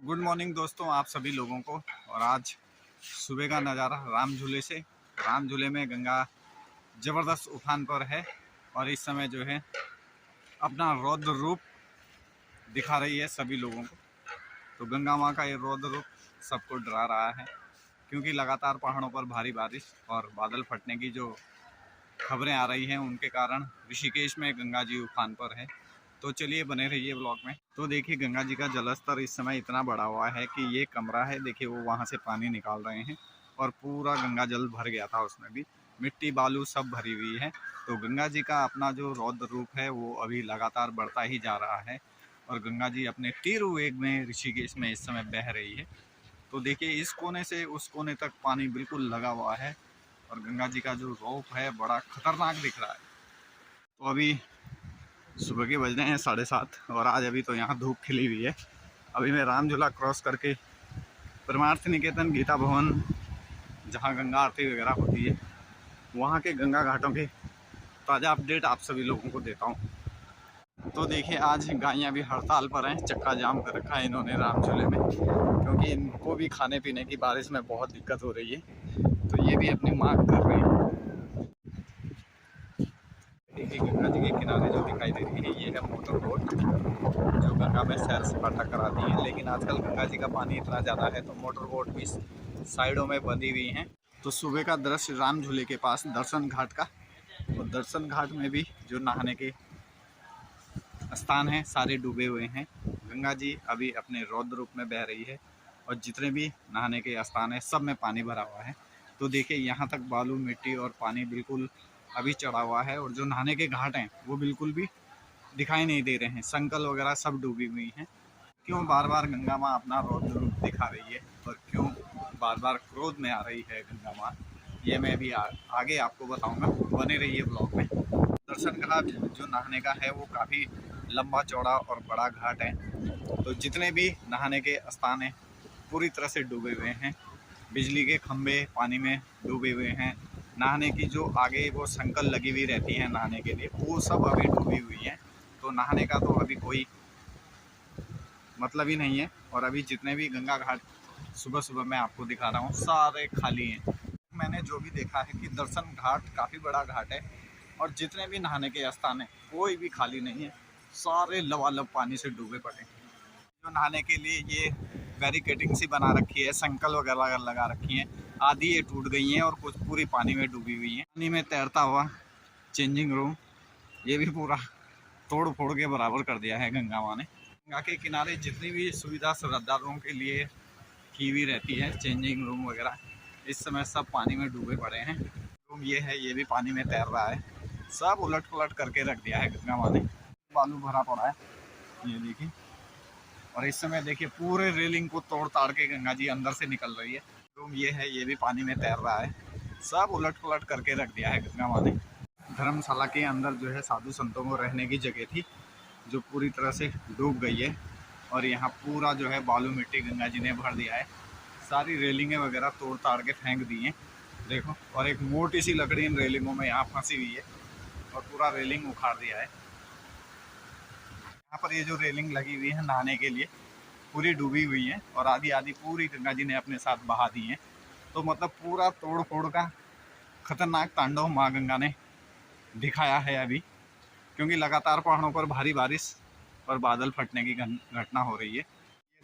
Good morning दोस्तों, आप सभी लोगों को। और आज सुबह का नज़ारा राम झूले से। राम झूले में गंगा ज़बरदस्त उफान पर है और इस समय जो है अपना रौद्र रूप दिखा रही है सभी लोगों को। तो गंगा माँ का ये रौद्र रूप सबको डरा रहा है, क्योंकि लगातार पहाड़ों पर भारी बारिश और बादल फटने की जो खबरें आ रही हैं, उनके कारण ऋषिकेश में गंगा जी उफान पर है। तो चलिए बने रहिए ब्लॉग में। तो देखिए गंगा जी का जलस्तर इस समय इतना बढ़ा हुआ है कि ये कमरा है, देखिए वो वहाँ से पानी निकाल रहे हैं और पूरा गंगा जल भर गया था, उसमें भी मिट्टी बालू सब भरी हुई है। तो गंगा जी का अपना जो रौद्र रूप है वो अभी लगातार बढ़ता ही जा रहा है और गंगा जी अपने तीव्र वेग में ऋषिकेश में इस समय बह रही है। तो देखिए इस कोने से उस कोने तक पानी बिल्कुल लगा हुआ है और गंगा जी का जो रूप है बड़ा खतरनाक दिख रहा है। तो अभी सुबह के बज रहे हैं 7:30 और आज अभी तो यहाँ धूप खिली हुई है। अभी मैं राम झूला क्रॉस करके परमार्थ निकेतन गीता भवन, जहाँ गंगा आरती वगैरह होती है, वहाँ के गंगा घाटों के ताज़ा अपडेट आप सभी लोगों को देता हूँ। तो देखिए आज गायें भी हड़ताल पर हैं, चक्का जाम कर रखा है इन्होंने राम झूले में, क्योंकि इनको भी खाने पीने की बारिश में बहुत दिक्कत हो रही है, तो ये भी अपनी मांग कर रहे हैं। देखिए गंगा जी के किनारे जो दिखाई दे रही है ये है मोटर बोट, जो गंगा में सैर सपाटा कराती है। लेकिन आजकल गंगा जी का पानी इतना ज़्यादा है तो मोटर बोट भी साइडों में बंधी हुई हैं। तो सुबह का दृश्य राम झूले के पास दर्शन घाट का, और दर्शन घाट में भी जो नहाने के स्थान हैं सारे डूबे हुए हैं। गंगा जी अभी अपने रौद्र रूप में बह रही है और जितने भी नहाने के स्थान हैं सब में पानी भरा हुआ है। तो देखिए यहाँ तक बालू मिट्टी और पानी बिल्कुल अभी चढ़ा हुआ है और जो नहाने के घाट हैं वो बिल्कुल भी दिखाई नहीं दे रहे हैं, संकल वगैरह सब डूबी हुई हैं। क्यों बार बार गंगा माँ अपना रौद्र रूप दिखा रही है और क्यों बार बार क्रोध में आ रही है गंगा माँ, ये मैं भी आगे आपको बताऊंगा, बने रहिए ब्लॉग में। दर्शन घाट जो नहाने का है वो काफ़ी लंबा चौड़ा और बड़ा घाट है। तो जितने भी नहाने के स्थान हैं पूरी तरह से डूबे हुए हैं। बिजली के खंभे पानी में डूबे हुए हैं। नहाने की जो आगे वो संकल लगी हुई रहती हैं नहाने के लिए, वो सब अभी डूबी हुई हैं। तो नहाने का तो अभी कोई मतलब ही नहीं है। और अभी जितने भी गंगा घाट सुबह सुबह मैं आपको दिखा रहा हूँ सारे खाली हैं। मैंने जो भी देखा है कि दर्शन घाट काफ़ी बड़ा घाट है और जितने भी नहाने के स्थान हैं कोई भी खाली नहीं है, सारे लबालब पानी से डूबे पड़े हैं। जो नहाने के लिए ये बैरिकेडिंग सी बना रखी है, संकल वगैरह लगा रखी हैं, आधी ये टूट गई हैं और कुछ पूरी पानी में डूबी हुई हैं। पानी में तैरता हुआ चेंजिंग रूम, ये भी पूरा तोड़ फोड़ के बराबर कर दिया है गंगा माँ ने। गंगा के किनारे जितनी भी सुविधा श्रद्धालुओं के लिए की हुई रहती है, चेंजिंग रूम वगैरह, इस समय सब पानी में डूबे पड़े हैं। रूम ये है, ये भी पानी में तैर रहा है, सब उलट पलट करके रख दिया है गंगा माँ ने। बालू भरा पड़ा है ये देखिए, और इस समय देखिए पूरे रेलिंग को तोड़ ताड़ के गंगा जी अंदर से निकल रही है। रूम ये है, ये भी पानी में तैर रहा है, सब उलट पलट करके रख दिया है गंगा माँ ने। धर्मशाला के अंदर जो है साधु संतों को रहने की जगह थी, जो पूरी तरह से डूब गई है और यहाँ पूरा जो है बालू मिट्टी गंगा जी ने भर दिया है। सारी रेलिंगें वगैरह तोड़ ताड़ के फेंक दी हैं देखो, और एक मोटी सी लकड़ी इन रेलिंगों में यहाँ फंसी हुई है और पूरा रेलिंग उखाड़ दिया है। यहाँ पर ये जो रेलिंग लगी हुई है नहाने के लिए पूरी डूबी हुई है और आधी आधी पूरी गंगा जी ने अपने साथ बहा दी है। तो मतलब पूरा तोड़ फोड़ का खतरनाक तांडव माँ गंगा ने दिखाया है अभी, क्योंकि लगातार पहाड़ों पर भारी बारिश और बादल फटने की घटना हो रही है। ये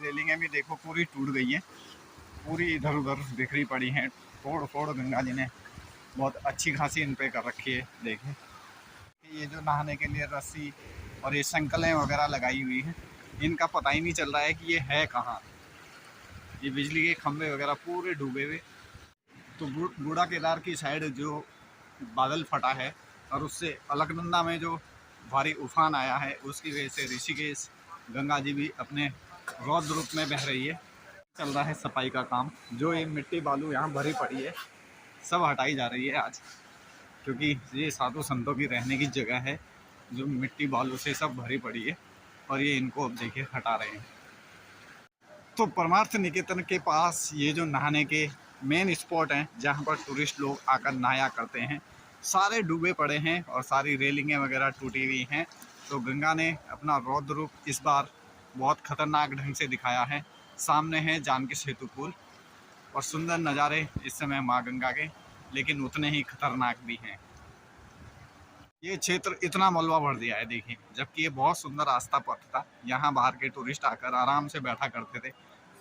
रेलिंगें भी देखो पूरी टूट गई हैं, पूरी इधर उधर बिखरी पड़ी हैं, तोड़ फोड़ गंगा जी ने बहुत अच्छी खासी इन पे कर रखी है। देखिए ये जो नहाने के लिए रस्सी और ये संकलें वगैरह लगाई हुई हैं, इनका पता ही नहीं चल रहा है कि ये है कहाँ। ये बिजली के खंभे वगैरह पूरे डूबे हुए। तो बूढ़ा केदार की साइड जो बादल फटा है और उससे अलकनंदा में जो भारी उफान आया है, उसकी वजह से ऋषिकेश गंगा जी भी अपने रौद्र रूप में बह रही है। चल रहा है सफाई का काम, जो ये मिट्टी बालू यहाँ भरी पड़ी है सब हटाई जा रही है आज, क्योंकि ये साधु संतों की रहने की जगह है जो मिट्टी बालू से सब भरी पड़ी है और ये इनको अब देखिए हटा रहे हैं। तो परमार्थ निकेतन के पास ये जो नहाने के मेन स्पॉट हैं जहाँ पर टूरिस्ट लोग आकर नहाया करते हैं, सारे डूबे पड़े हैं और सारी रेलिंगें वगैरह टूटी हुई हैं। तो गंगा ने अपना रौद्र रूप इस बार बहुत ख़तरनाक ढंग से दिखाया है सामने है जानकी सेतु पुल और सुंदर नज़ारे इस समय माँ गंगा के, लेकिन उतने ही खतरनाक भी हैं। ये क्षेत्र इतना मलबा भर दिया है देखिए, जबकि ये बहुत सुंदर आस्था पथ था। यहाँ बाहर के टूरिस्ट आकर आराम से बैठा करते थे,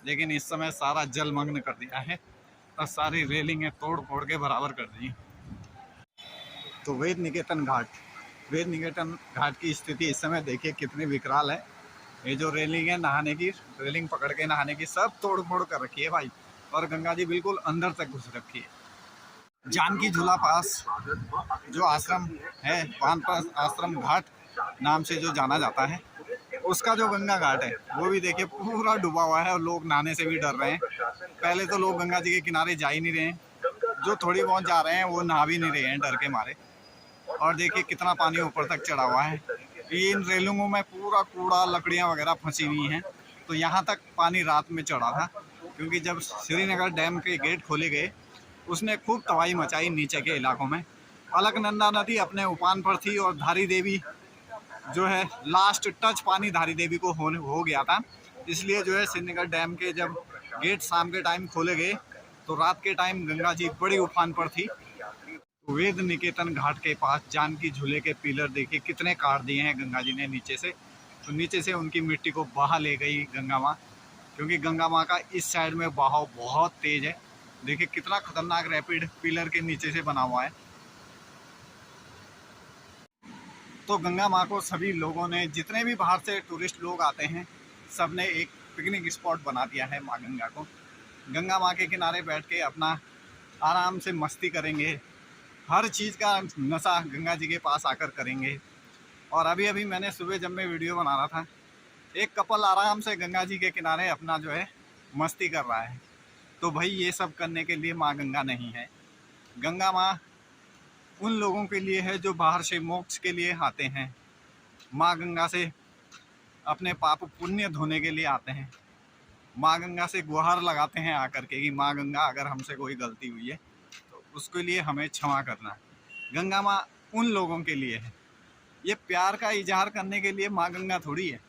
लेकिन इस समय सारा जलमग्न कर दिया है और सारी रेलिंगें तोड़ फोड़ के बराबर कर दी। तो वेद निकेतन घाट की स्थिति इस समय देखिए कितनी विकराल है। ये जो रेलिंग है नहाने की, रेलिंग पकड़ के नहाने की, सब तोड़ फोड़ कर रखी है भाई, और गंगा जी बिल्कुल अंदर तक घुस रखी है। जानकी झूला पास जो आश्रम है, वानप्रस्थ आश्रम घाट नाम से जो जाना जाता है, उसका जो गंगा घाट है वो भी देखिए पूरा डूबा हुआ है और लोग नहाने से भी डर रहे हैं। पहले तो लोग गंगा जी के किनारे जा ही नहीं रहे हैं, जो थोड़ी बहुत जा रहे हैं वो नहा भी नहीं रहे हैं डर के मारे। और देखिए कितना पानी ऊपर तक चढ़ा हुआ है। इन रेलिंगों में पूरा कूड़ा लकड़ियाँ वगैरह फंसी हुई हैं। तो यहाँ तक पानी रात में चढ़ा था, क्योंकि जब श्रीनगर डैम के गेट खोले गए उसने खूब तबाही मचाई नीचे के इलाकों में। अलकनंदा नदी अपने उफान पर थी और धारी देवी जो है लास्ट टच पानी धारी देवी को हो गया था। इसलिए जो है श्रीनगर डैम के जब गेट शाम के टाइम खोले गए तो रात के टाइम गंगा जी बड़ी उफान पर थी। वेद निकेतन घाट के पास जानकी झूले के पिलर देखिए कितने काट दिए हैं गंगा जी ने नीचे से। तो नीचे से उनकी मिट्टी को बहा ले गई गंगा माँ, क्योंकि गंगा माँ का इस साइड में बहाव बहुत तेज है। देखिए कितना खतरनाक रैपिड पिलर के नीचे से बना हुआ है। तो गंगा माँ को सभी लोगों ने, जितने भी बाहर से टूरिस्ट लोग आते हैं, सब ने एक पिकनिक स्पॉट बना दिया है माँ गंगा को। गंगा माँ के किनारे बैठ के अपना आराम से मस्ती करेंगे, हर चीज़ का नशा गंगा जी के पास आकर करेंगे। और अभी अभी मैंने सुबह जब मैं वीडियो बना रहा था, एक कपल आराम से गंगा जी के किनारे अपना जो है मस्ती कर रहा है। तो भाई ये सब करने के लिए माँ गंगा नहीं है। गंगा माँ उन लोगों के लिए है जो बाहर से मोक्ष के लिए आते हैं, माँ गंगा से अपने पाप पुण्य धोने के लिए आते हैं, माँ गंगा से गुहार लगाते हैं आकर के कि माँ गंगा अगर हमसे कोई गलती हुई है तो उसके लिए हमें क्षमा करना। गंगा माँ उन लोगों के लिए है, ये प्यार का इजहार करने के लिए माँ गंगा थोड़ी है।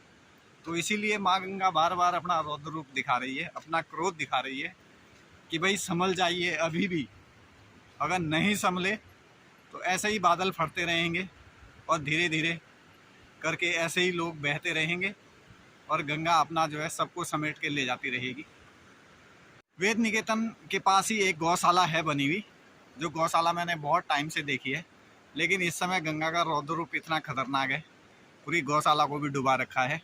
तो इसीलिए माँ गंगा बार बार अपना रौद्र रूप दिखा रही है, अपना क्रोध दिखा रही है कि भाई संभल जाइए अभी भी। अगर नहीं संभले तो ऐसे ही बादल फटते रहेंगे और धीरे धीरे करके ऐसे ही लोग बहते रहेंगे और गंगा अपना जो है सबको समेट के ले जाती रहेगी। वेद निकेतन के पास ही एक गौशाला है बनी हुई, जो गौशाला मैंने बहुत टाइम से देखी है, लेकिन इस समय गंगा का रौद्र रूप इतना खतरनाक है, पूरी गौशाला को भी डुबा रखा है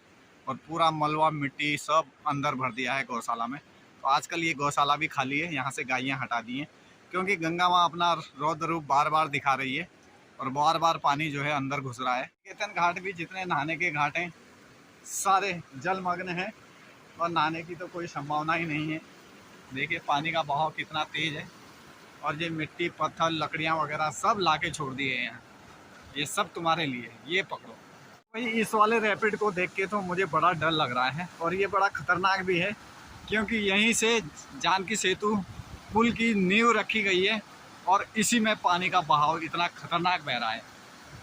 और पूरा मलबा मिट्टी सब अंदर भर दिया है गौशाला में। तो आजकल ये गौशाला भी खाली है, यहाँ से गायें हटा दी हैं, क्योंकि गंगा माँ अपना रौद्र रूप बार बार दिखा रही है और बार बार पानी जो है अंदर घुस रहा है। निकेतन घाट भी जितने नहाने के घाट हैं सारे जलमग्न हैं और नहाने की तो कोई संभावना ही नहीं है। देखिए पानी का बहाव कितना तेज़ है और ये मिट्टी पत्थर लकड़ियाँ वगैरह सब ला के छोड़ दिए हैं यहाँ। ये सब तुम्हारे लिए, ये पकड़ो। भाई इस वाले रैपिड को देख के तो मुझे बड़ा डर लग रहा है और ये बड़ा ख़तरनाक भी है, क्योंकि यहीं से जानकी सेतु पुल की नींव रखी गई है और इसी में पानी का बहाव इतना खतरनाक बह रहा है।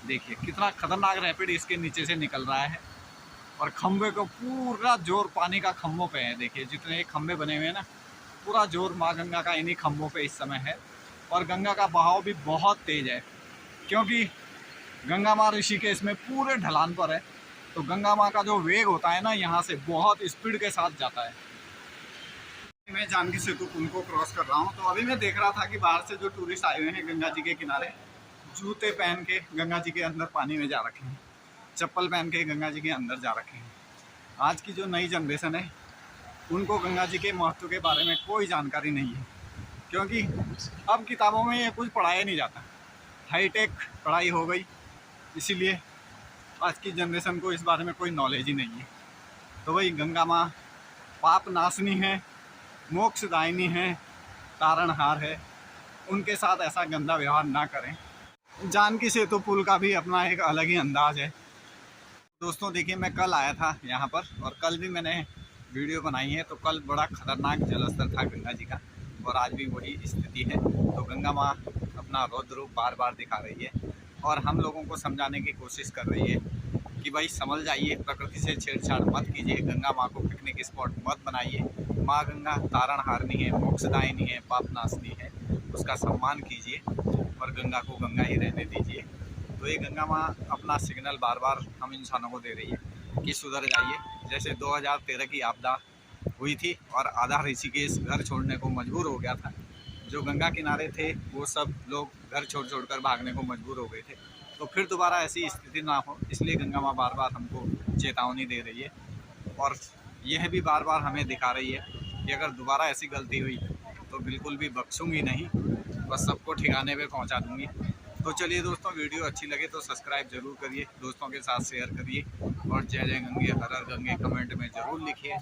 देखिए कितना खतरनाक रैपिड इसके नीचे से निकल रहा है और खंभे को पूरा जोर पानी का खंभों पे है। देखिए जितने खंभे बने हुए हैं ना, पूरा जोर माँ गंगा का इन्हीं खंभों पे इस समय है। और गंगा का बहाव भी बहुत तेज़ है, क्योंकि गंगा माँ ऋषिकेश में पूरे ढलान पर है। तो गंगा माँ का जो वेग होता है ना, यहाँ से बहुत स्पीड के साथ जाता है। मैं जानकी सेतु पुल को क्रॉस कर रहा हूँ, तो अभी मैं देख रहा था कि बाहर से जो टूरिस्ट आए हुए हैं गंगा जी के किनारे, जूते पहन के गंगा जी के अंदर पानी में जा रखे हैं, चप्पल पहन के गंगा जी के अंदर जा रखे हैं। आज की जो नई जनरेशन है उनको गंगा जी के महत्व के बारे में कोई जानकारी नहीं है, क्योंकि अब किताबों में ये कुछ पढ़ाया नहीं जाता, हाईटेक पढ़ाई हो गई, इसीलिए आज की जनरेशन को इस बारे में कोई नॉलेज ही नहीं है। तो भाई गंगा माँ पाप नाशनी है, मोक्षदायिनी है, तारणहार है, उनके साथ ऐसा गंदा व्यवहार ना करें। जानकी सेतु पुल का भी अपना एक अलग ही अंदाज है। दोस्तों देखिए मैं कल आया था यहाँ पर और कल भी मैंने वीडियो बनाई है, तो कल बड़ा खतरनाक जलस्तर था गंगा जी का और आज भी वही स्थिति है। तो गंगा माँ अपना रौद्र रूप बार बार दिखा रही है और हम लोगों को समझाने की कोशिश कर रही है कि भाई संभल जाइए, प्रकृति से छेड़छाड़ मत कीजिए, गंगा माँ को पिकनिक स्पॉट मत बनाइए। माँ गंगा तारणहारिणी है, मोक्षदायिनी है, पापनाशिनी है, उसका सम्मान कीजिए और गंगा को गंगा ही रहने दीजिए। तो ये गंगा माँ अपना सिग्नल बार बार हम इंसानों को दे रही है कि सुधर जाइए। जैसे 2013 की आपदा हुई थी और आधा ऋषिकेश घर छोड़ने को मजबूर हो गया था। जो गंगा किनारे थे वो सब लोग घर छोड़ कर भागने को मजबूर हो गए थे। तो फिर दोबारा ऐसी स्थिति ना हो, इसलिए गंगा माँ बार बार हमको चेतावनी दे रही है और यह भी बार बार हमें दिखा रही है कि अगर दोबारा ऐसी गलती हुई तो बिल्कुल भी बख्शूंगी नहीं, बस सबको ठिकाने पे पहुंचा दूंगी। तो चलिए दोस्तों, वीडियो अच्छी लगे तो सब्सक्राइब जरूर करिए, दोस्तों के साथ शेयर करिए और जय जय गंगे हर हर गंगे कमेंट में ज़रूर लिखिए।